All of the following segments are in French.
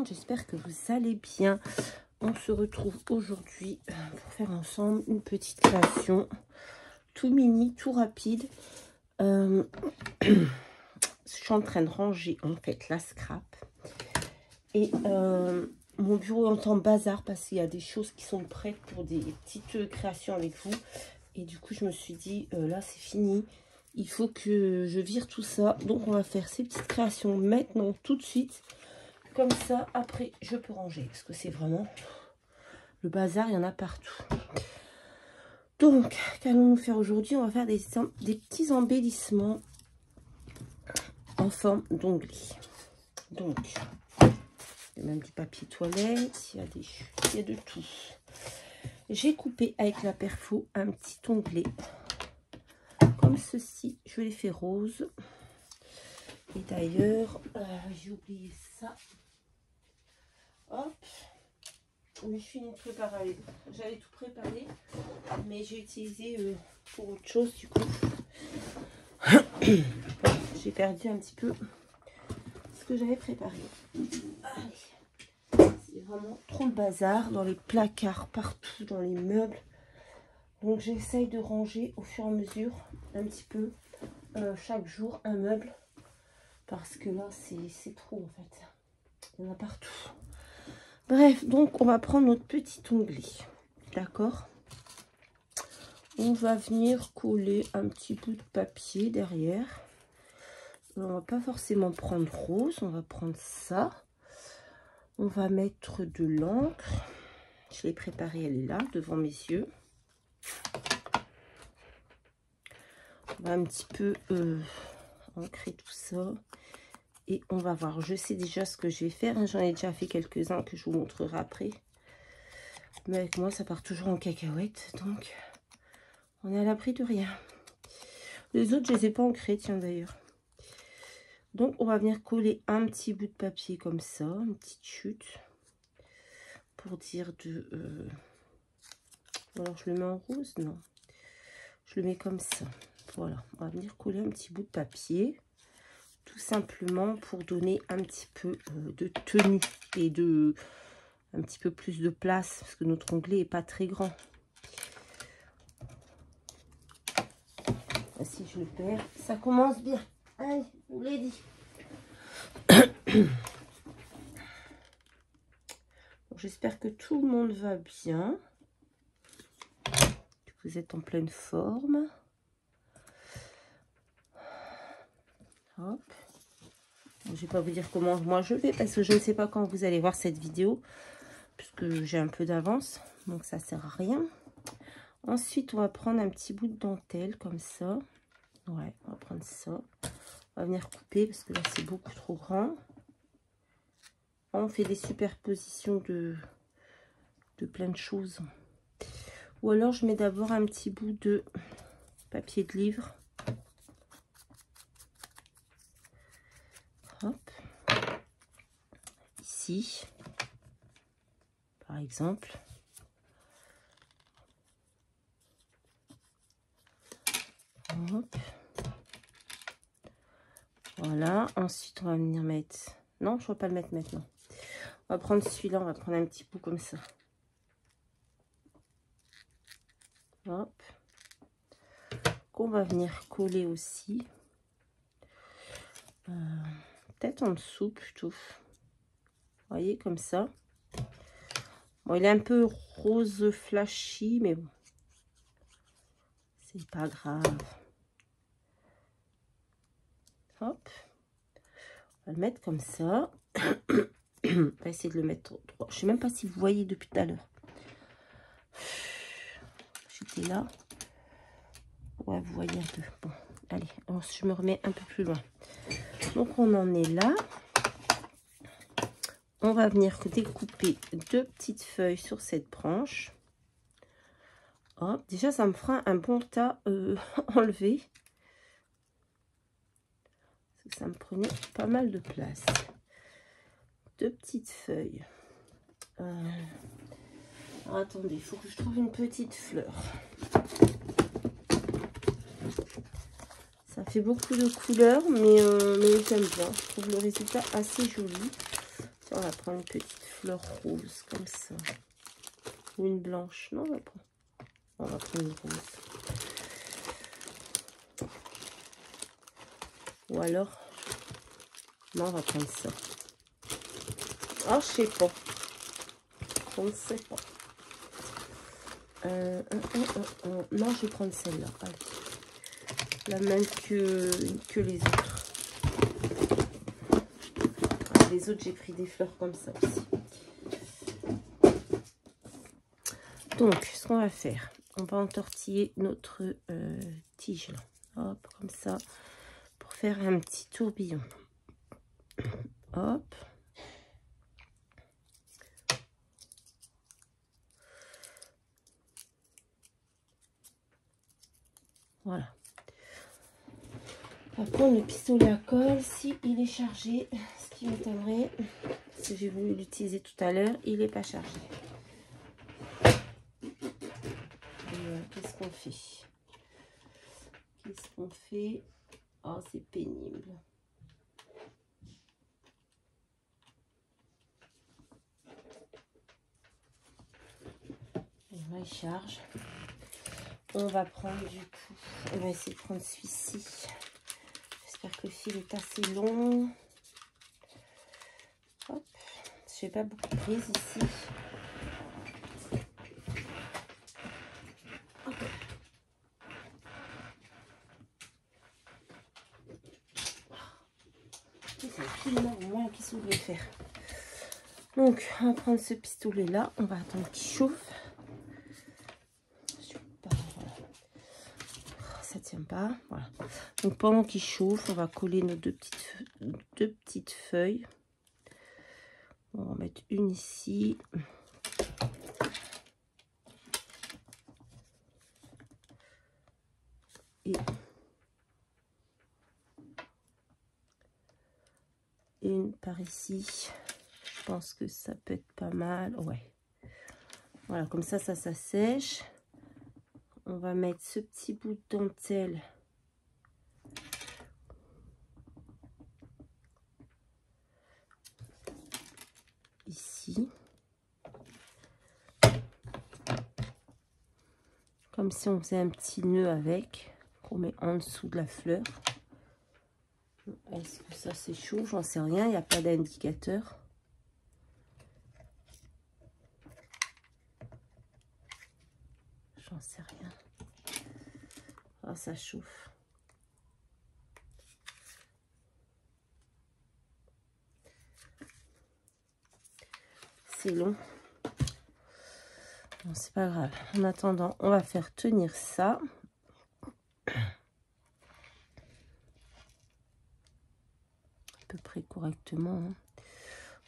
monde, j'espère que vous allez bien. On se retrouve aujourd'hui pour faire ensemble une petite création tout mini, tout rapide. Je suis en train de ranger en fait la scrap et mon bureau est en bazar parce qu'il y a des choses qui sont prêtes pour des petites créations avec vous. Et du coup, je me suis dit, là, c'est fini. Il faut que je vire tout ça. Donc, on va faire ces petites créations maintenant, tout de suite. Comme ça, après, je peux ranger. Parce que c'est vraiment le bazar, il y en a partout. Donc, qu'allons-nous faire aujourd'hui? On va faire des petits embellissements en forme d'onglet. Donc, il y a même du papier toilette, il y a de tout. J'ai coupé avec la perfo un petit onglet comme ceci. Je l'ai fait rose. Et d'ailleurs, j'ai oublié ça. Hop. Mais je finis de préparer. J'avais tout préparé, mais j'ai utilisé pour autre chose du coup. J'ai perdu un petit peu ce que j'avais préparé. C'est vraiment trop le bazar dans les placards, partout dans les meubles. Donc j'essaye de ranger au fur et à mesure un petit peu chaque jour un meuble. Parce que là c'est trop en fait. Il y en a partout. Bref, donc on va prendre notre petit onglet. D'accord? On va venir coller un petit bout de papier derrière. On va pas forcément prendre rose, on va prendre ça. On va mettre de l'encre. Je l'ai préparée, elle est là, devant mes yeux. On va un petit peu ancrer tout ça. Et on va voir. Je sais déjà ce que je vais faire. J'en ai déjà fait quelques-uns que je vous montrerai après. Mais avec moi, ça part toujours en cacahuète. Donc, on est à l'abri de rien. Les autres, je ne les ai pas ancrés, tiens d'ailleurs. Donc, on va venir coller un petit bout de papier comme ça. Une petite chute. Pour dire de... Alors, je le mets en rose? Non. Je le mets comme ça. Voilà. On va venir coller un petit bout de papier. Tout simplement pour donner un petit peu de tenue et de... un petit peu plus de place. Parce que notre onglet n'est pas très grand. Si je le perds, ça commence bien. Allez, je vous l'ai dit. J'espère que tout le monde va bien. Que vous êtes en pleine forme. Hop. Je ne vais pas vous dire comment moi je vais parce que je ne sais pas quand vous allez voir cette vidéo. Puisque j'ai un peu d'avance. Donc ça ne sert à rien. Ensuite, on va prendre un petit bout de dentelle comme ça. Ouais, on va prendre ça. On va venir couper parce que là, c'est beaucoup trop grand. On fait des superpositions de plein de choses. Ou alors, je mets d'abord un petit bout de papier de livre. Hop. Ici, par exemple. Hop. Voilà. Ensuite, on va venir mettre... Non, je ne vais pas le mettre maintenant. On va prendre celui-là. On va prendre un petit bout comme ça. Hop. Qu'on va venir coller aussi. Peut-être en dessous plutôt. Vous voyez, comme ça. Bon, il est un peu rose flashy, mais bon. C'est pas grave. Hop. On va le mettre comme ça. On va essayer de le mettre droit. Je sais même pas si vous voyez depuis tout à l'heure. J'étais là. Ouais, vous voyez un peu. Bon, allez, je me remets un peu plus loin. Donc, on en est là. On va venir découper deux petites feuilles sur cette branche. Hop, déjà, ça me fera un bon tas enlevé. Ça me prenait pas mal de place. Deux petites feuilles. Alors, attendez, il faut que je trouve une petite fleur. Ça fait beaucoup de couleurs, mais j'aime bien. Je trouve le résultat assez joli. On va prendre une petite fleur rose comme ça. Ou une blanche. Non, on va prendre une rose. Ou alors, non, on va prendre ça. Ah, je sais pas. Je ne sais pas. Non, je vais prendre celle-là. La même que les autres. Les autres, j'ai pris des fleurs comme ça aussi. Donc, ce qu'on va faire, on va entortiller notre tige là. Hop, comme ça, pour faire un petit tourbillon. Hop. Voilà. On va prendre le pistolet à colle si il est chargé, ce qui m'étonnerait, parce que j'ai voulu l'utiliser tout à l'heure, il n'est pas chargé. Qu'est-ce qu'on fait? Qu'est-ce qu'on fait? Oh, c'est pénible. Là, il charge. On va prendre du coup, on va essayer de prendre celui-ci. J'espère que le fil est assez long. Hop. Je n'ai pas beaucoup de prise ici. Hop. C'est absolument moi qui sauve le faire. Donc, on va prendre ce pistolet là. On va attendre qu'il chauffe. Ça tient pas. Voilà. Donc, pendant qu'il chauffe, on va coller nos deux petites feuilles. On va en mettre une ici. Et une par ici. Je pense que ça peut être pas mal. Ouais. Voilà, comme ça sèche. On va mettre ce petit bout de dentelle ici. Comme si on faisait un petit nœud avec, qu'on met en dessous de la fleur. Est-ce que ça c'est chaud? J'en sais rien, il n'y a pas d'indicateur. J'en sais rien. Ah, ça chauffe. C'est long. Bon, c'est pas grave. En attendant, on va faire tenir ça. À peu près correctement. Hein.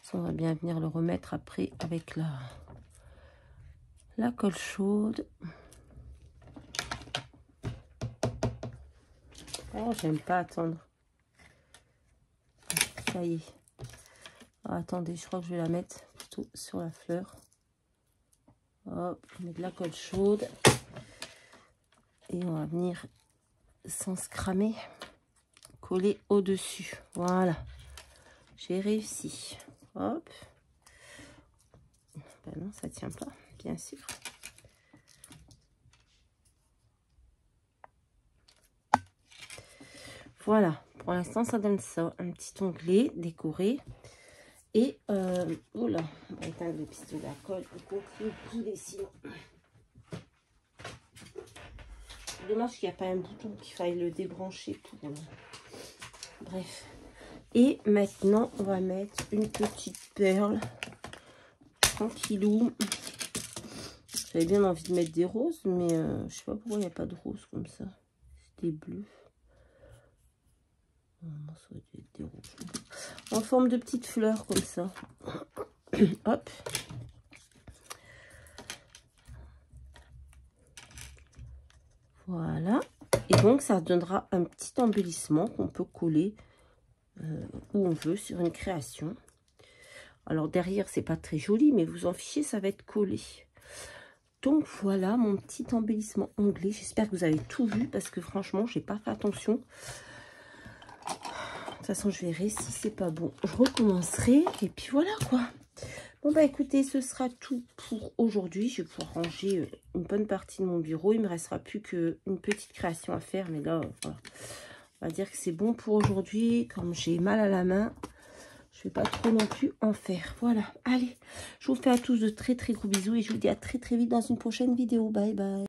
Ça, on va bien venir le remettre après avec la colle chaude. Oh, j'aime pas attendre. Ça y est. Oh, attendez, je crois que je vais la mettre plutôt sur la fleur. Hop, on met de la colle chaude. Et on va venir, sans se cramer, coller au-dessus. Voilà. J'ai réussi. Hop. Ben non, ça tient pas, bien sûr. Voilà, pour l'instant ça donne ça, un petit onglet décoré. Et oh là, on va éteindre le pistolet à colle, on continue de couler sinon. Dommage qu'il n'y a pas un bouton qu'il faille le débrancher pour. Bref. Et maintenant on va mettre une petite perle tranquillou. J'avais bien envie de mettre des roses, mais je sais pas pourquoi il n'y a pas de roses comme ça. C'est des bleus. Non, ça doit être des rouges. En forme de petites fleurs comme ça. Hop. Voilà. Et donc ça donnera un petit embellissement qu'on peut coller où on veut sur une création. Alors derrière c'est pas très joli, mais vous en fichez, ça va être collé. Donc voilà mon petit embellissement anglais. J'espère que vous avez tout vu parce que franchement j'ai pas fait attention. façon, je verrai si c'est pas bon. Je recommencerai. Et puis voilà quoi. Bon bah écoutez, ce sera tout pour aujourd'hui. Je vais pouvoir ranger une bonne partie de mon bureau. Il me restera plus qu'une petite création à faire. Mais là, voilà. On va dire que c'est bon pour aujourd'hui. Comme j'ai mal à la main, je vais pas trop non plus en faire. Voilà. Allez, je vous fais à tous de très très gros bisous. Et je vous dis à très très vite dans une prochaine vidéo. Bye bye.